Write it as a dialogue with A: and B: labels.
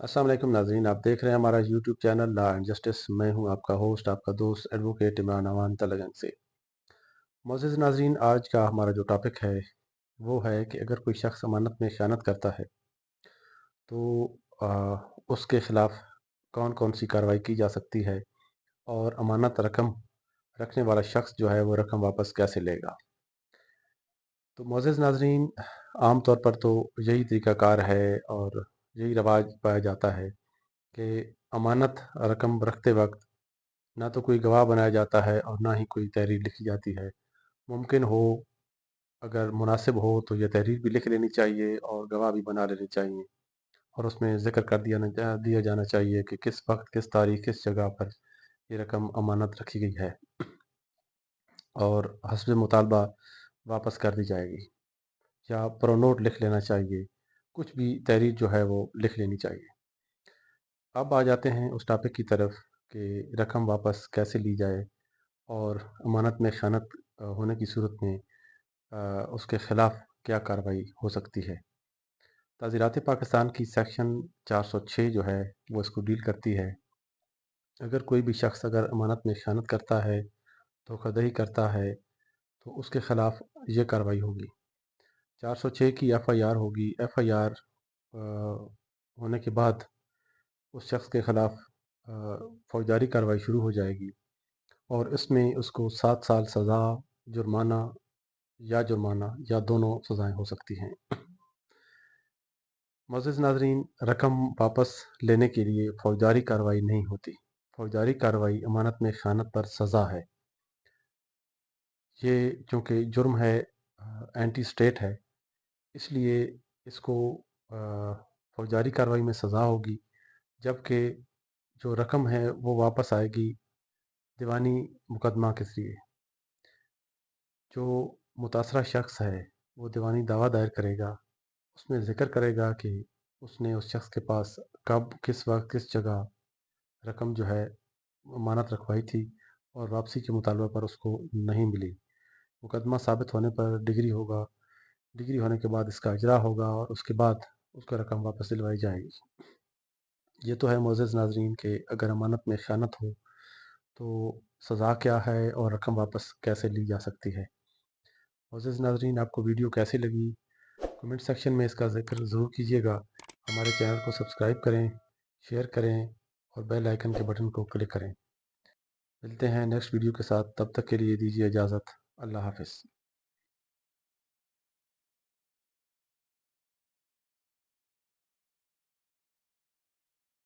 A: अस्सलाम वालेकुम नाज़रीन, आप देख रहे हैं हमारा YouTube channel law and justice. मैं हूं आपका होस्ट, आपका दोस्त एडवोकेट इमरान अमान तलगंग से। मोअज़्ज़िज़ नाज़रीन, आज का हमारा जो टॉपिक है वो है कि अगर कोई शख्स अमानत में ख़यानत करता है तो उसके ख़िलाफ़ कौन कौन सी कार्रवाई की जा सकती है और अमानत रकम रखने वाला शख्स जो है वो रकम वापस कैसे लेगा। तो मोअज़्ज़िज़ नाज़रीन, आम तौर पर तो यही तरीक़ाकार है और यही रवाज पाया जाता है कि अमानत रकम रखते वक्त ना तो कोई गवाह बनाया जाता है और ना ही कोई तहरीर लिखी जाती है। मुमकिन हो, अगर मुनासिब हो तो ये तहरीर भी लिख लेनी चाहिए और गवाह भी बना लेनी चाहिए और उसमें ज़िक्र कर दिया जाना चाहिए कि किस वक्त, किस तारीख, किस जगह पर ये रकम अमानत रखी गई है और हस्ब मुतालबा वापस कर दी जाएगी, या प्रोनोट लिख लेना चाहिए। कुछ भी तहरीर जो है वो लिख लेनी चाहिए। अब आ जाते हैं उस टॉपिक की तरफ कि रकम वापस कैसे ली जाए और अमानत में ख़यानत होने की सूरत में उसके ख़िलाफ़ क्या कार्रवाई हो सकती है। ताज़ीरात पाकिस्तान की सेक्शन 406 जो है वो इसको डील करती है। अगर कोई भी शख्स अगर अमानत में ख़यानत करता है, धोखाधड़ी करता है, तो उसके ख़िलाफ़ ये कार्रवाई होगी। 406 की एफ़आईआर होगी। एफ़आईआर होने के बाद उस शख्स के ख़िलाफ़ फ़ौजदारी कार्रवाई शुरू हो जाएगी और इसमें उसको 7 साल सज़ा, जुर्माना या दोनों सज़ाएँ हो सकती हैं। मुअज़्ज़िज़ नाज़रीन, रकम वापस लेने के लिए फ़ौजदारी कार्रवाई नहीं होती। फ़ौजदारी कार्रवाई अमानत में ख़यानत पर सज़ा है। ये चूँकि जुर्म है, एंटी स्टेट है, इसलिए इसको फ़ौजदारी कार्रवाई में सज़ा होगी, जबकि जो रकम है वो वापस आएगी दीवानी मुकदमा के ज़रिए। जो मुतासरा शख्स है वो दीवानी दावा दायर करेगा, उसमें ज़िक्र करेगा कि उसने उस शख्स के पास कब, किस वक़्त, किस जगह रकम जो है अमानत रखवाई थी और वापसी के मुतालबा पर उसको नहीं मिली। मुकदमा साबित होने पर डिग्री होगा। डिग्री होने के बाद इसका इजरा होगा और उसके बाद उसको रकम वापस दिलवाई जाएगी। ये तो है मुअज़्ज़िज़ नाज़रीन कि अगर अमानत में ख़यानत हो तो सज़ा क्या है और रकम वापस कैसे ली जा सकती है। मुअज़्ज़िज़ नाज़रीन, आपको वीडियो कैसी लगी कमेंट सेक्शन में इसका ज़िक्र ज़रूर कीजिएगा। हमारे चैनल को सब्सक्राइब करें, शेयर करें और बेल आइकन के बटन को क्लिक करें। मिलते हैं नेक्स्ट वीडियो के साथ, तब तक के लिए दीजिए इजाज़त। अल्लाह हाफ़िज़।